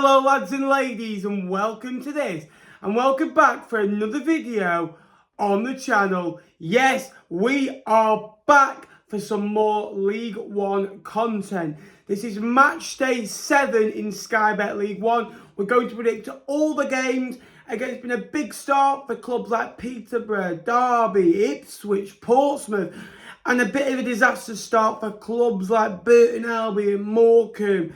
Hello lads and ladies, and welcome to this and welcome back for another video on the channel. Yes, we are back for some more League One content. This is Matchday 7 in Sky Bet League One. We're going to predict all the games. Again, it's been a big start for clubs like Peterborough, Derby, Ipswich, Portsmouth, and a bit of a disaster start for clubs like Burton, Albion, Morecambe.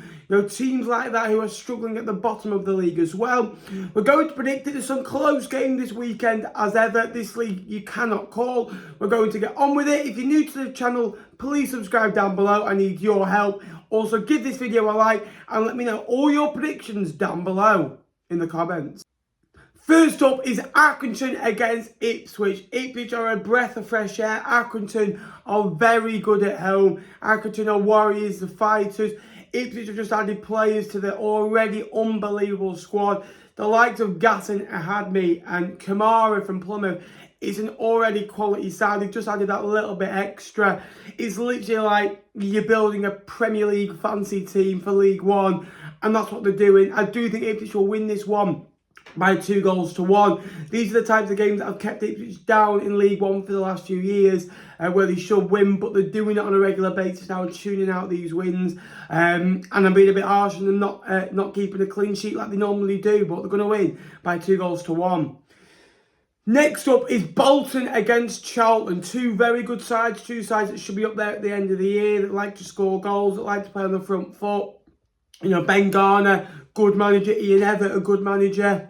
Teams like that who are struggling at the bottom of the league as well. We're going to predict it. There's some close games this weekend as ever. This league you cannot call. We're going to get on with it. If you're new to the channel, please subscribe down below. I need your help. Also, give this video a like and let me know all your predictions down below in the comments. First up is Atkinson against Ipswich. Ipswich are a breath of fresh air. Atkinson are very good at home. Atkinson are warriors, the fighters. Ipswich have just added players to their already unbelievable squad. The likes of Gatton, Ahadmi and Kamara from Plymouth is an already quality side. They've just added that little bit extra. It's literally like you're building a Premier League fancy team for League One, and that's what they're doing. I do think Ipswich will win this one by 2-1. These are the types of games that have kept Ipswich down in League One for the last few years, where they should win, but they're doing it on a regular basis now and tuning out these wins. And I'm being a bit harsh on them not keeping a clean sheet like they normally do, but they're going to win by 2-1. Next up is Bolton against Charlton. Two very good sides, two sides that should be up there at the end of the year, that like to score goals, that like to play on the front foot. Ben Garner, good manager. Ian Evatt, a good manager.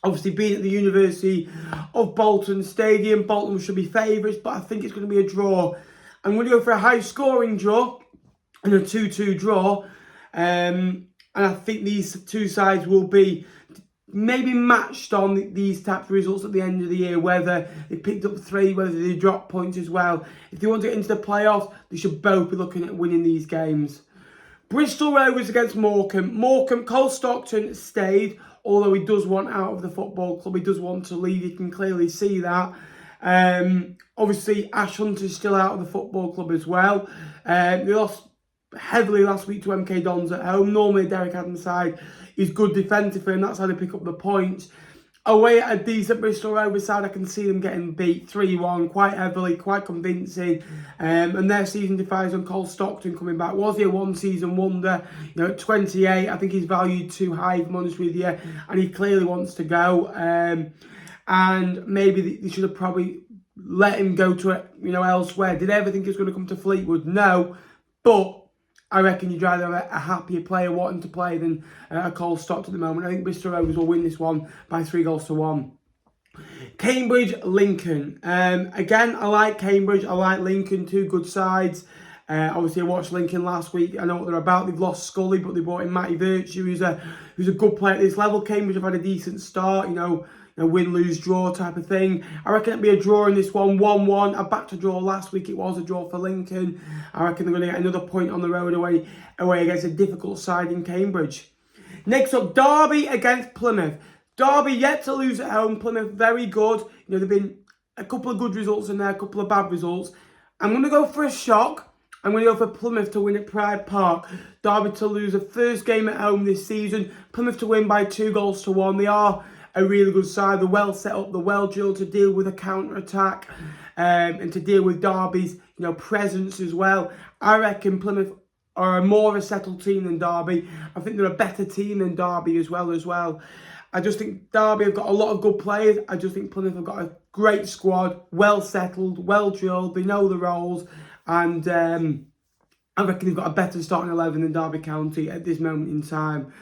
Obviously, being at the University of Bolton Stadium, Bolton should be favourites, but I think it's going to be a draw. I'm going to go for a high-scoring draw and a 2-2 draw. And I think these two sides will be maybe matched on these types of results at the end of the year, whether they picked up 3, whether they dropped points as well. If they want to get into the playoffs, they should both be looking at winning these games. Bristol Rovers against Morecambe. Morecambe, Cole Stockton stayed, although he does want out of the football club. He does want to leave. You can clearly see that. Obviously, Ash Hunter's still out of the football club as well. They lost heavily last week to MK Dons at home. Normally, Derek Adams' side is good defensively, and that's how they pick up the points. Away at a decent Bristol Rovers side, I can see them getting beat 3-1 quite heavily, quite convincing. And their season defies on Cole Stockton coming back. Was he a one-season wonder? At 28, I think he's valued too high, if I'm honest with you. And he clearly wants to go. And maybe they should have probably let him go to elsewhere. Did I ever think he was going to come to Fleetwood? No. But I reckon you'd rather have a happier player wanting to play than a Cole Stockton at the moment. I think Bristol Rovers will win this one by 3-1. Cambridge, Lincoln. Again, I like Cambridge. I like Lincoln. Two good sides. Obviously, I watched Lincoln last week. I know what they're about. They've lost Scully, but they brought in Matty Virtue, who's a good player at this level. Cambridge have had a decent start. A win, lose, draw type of thing. I reckon it'll be a draw in this one, 1-1. I backed a draw last week. It was a draw for Lincoln. I reckon they're going to get another point on the road away against a difficult side in Cambridge. Next up, Derby against Plymouth. Derby yet to lose at home. Plymouth very good. There've been a couple of good results in there, a couple of bad results. I'm going to go for a shock. I'm going to go for Plymouth to win at Pride Park. Derby to lose the first game at home this season. Plymouth to win by 2-1. They are a really good side. They're well set up, they're well drilled to deal with a counter-attack and to deal with Derby's presence as well. I reckon Plymouth are a more settled team than Derby. I think they're a better team than Derby as well. I just think Derby have got a lot of good players. I just think Plymouth have got a great squad, well settled, well drilled. They know the roles, and I reckon they've got a better starting 11 than Derby County at this moment in time.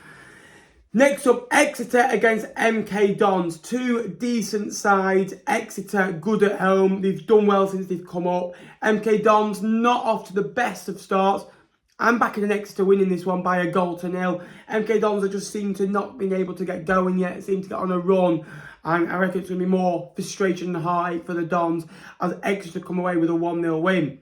Next up, Exeter against MK Dons. Two decent sides. Exeter, good at home. They've done well since they've come up. MK Dons, not off to the best of starts. I'm backing an Exeter winning this one by 1-0. MK Dons are just seem to not being able to get going yet. Seem to get on a run. And I reckon it's going to be more frustration and heartache for the Dons as Exeter come away with a 1-0 win.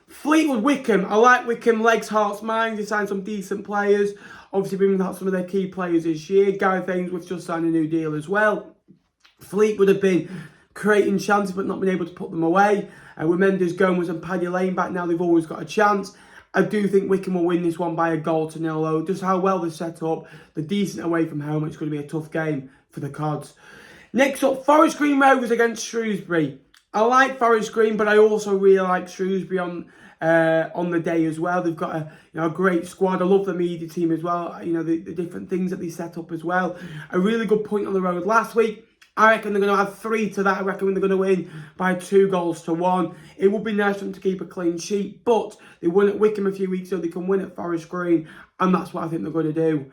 Fleetwood, Wycombe. I like Wycombe. Legs, hearts, minds. They signed some decent players. Obviously bringing out some of their key players this year. Gareth Ainsworth just signed a new deal as well. Fleetwood have been creating chances but not been able to put them away. With Mendes, Gomez and Paddy Lane back now, they've always got a chance. I do think Wycombe will win this one by a goal to nil, though. Just how well they're set up, they're decent away from home. It's going to be a tough game for the Cods. Next up, Forest Green Rovers against Shrewsbury. I like Forest Green, but I also really like Shrewsbury on the day as well. They've got a great squad. I love the media team as well. The different things that they set up as well. A really good point on the road last week. I reckon they're going to add 3 to that. I reckon they're going to win by 2-1. It would be nice for them to keep a clean sheet, but they won at Wycombe a few weeks ago. They can win at Forest Green, and that's what I think they're going to do.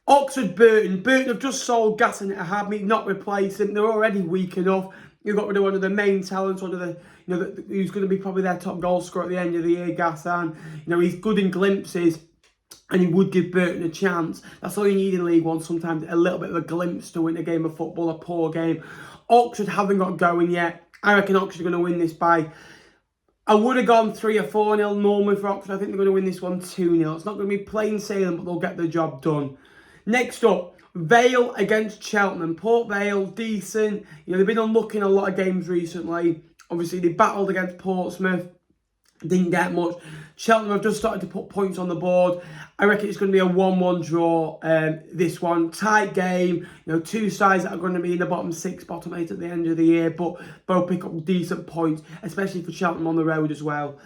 Oxford Burton. Burton have just sold Gasson at Hadmeet, not replaced him. They're already weak enough. You've got rid of one of the main talents, one of the, who's going to be probably their top goal scorer at the end of the year, Gasson. He's good in glimpses, and he would give Burton a chance. That's all you need in League One, sometimes a little bit of a glimpse to win a game of football, a poor game. Oxford haven't got going yet. I reckon Oxford are going to win this by... I would have gone 3 or 4-0 normally for Oxford. I think they're going to win this one 2-0. It's not going to be plain sailing, but they'll get the job done. Next up, Vale against Cheltenham. Port Vale, decent. They've been unlucky in a lot of games recently. Obviously, they battled against Portsmouth. Didn't get much. Cheltenham have just started to put points on the board. I reckon it's going to be a 1-1 draw, this one. Tight game. 2 sides that are going to be in the bottom 6, bottom 8 at the end of the year. But both pick up decent points, especially for Cheltenham on the road as well.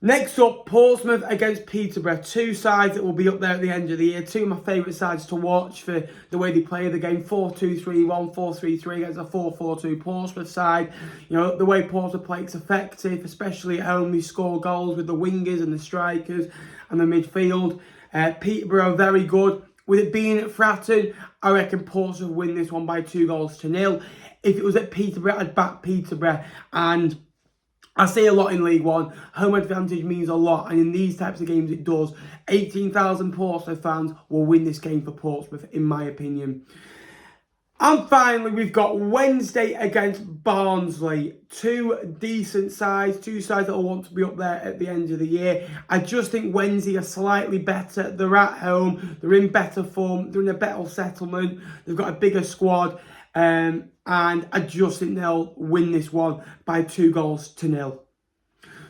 Next up, Portsmouth against Peterborough. 2 sides that will be up there at the end of the year. 2 of my favourite sides to watch for the way they play the game. 4-2-3-1, 4-3-3 against a 4-4-2 Portsmouth side. The way Portsmouth play is effective, especially at home. They score goals with the wingers and the strikers and the midfield. Peterborough very good. With it being at Fratton, I reckon Portsmouth win this one by 2-0. If it was at Peterborough, I'd back Peterborough. And I say a lot in League One. Home advantage means a lot, and in these types of games it does. 18,000 Portsmouth fans will win this game for Portsmouth, in my opinion. And finally, we've got Wednesday against Barnsley. 2 decent sides, 2 sides that will want to be up there at the end of the year. I just think Wednesday are slightly better. They're at home, they're in better form, they're in a better settlement, they've got a bigger squad. And I just think they'll win this one by 2-0.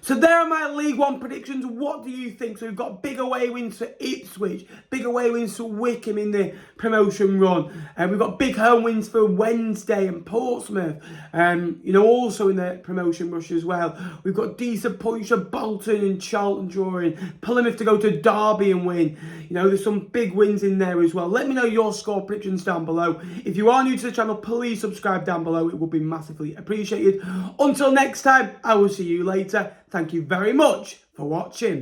So there are my League One predictions. What do you think? So we've got big away wins for Ipswich, big away wins for Wycombe in the promotion run. And we've got big home wins for Wednesday and Portsmouth. Also in the promotion rush as well. We've got decent points for Bolton and Charlton drawing. Plymouth to go to Derby and win. There's some big wins in there as well. Let me know your score predictions down below. If you are new to the channel, please subscribe down below. It would be massively appreciated. Until next time, I will see you later. Thank you very much for watching.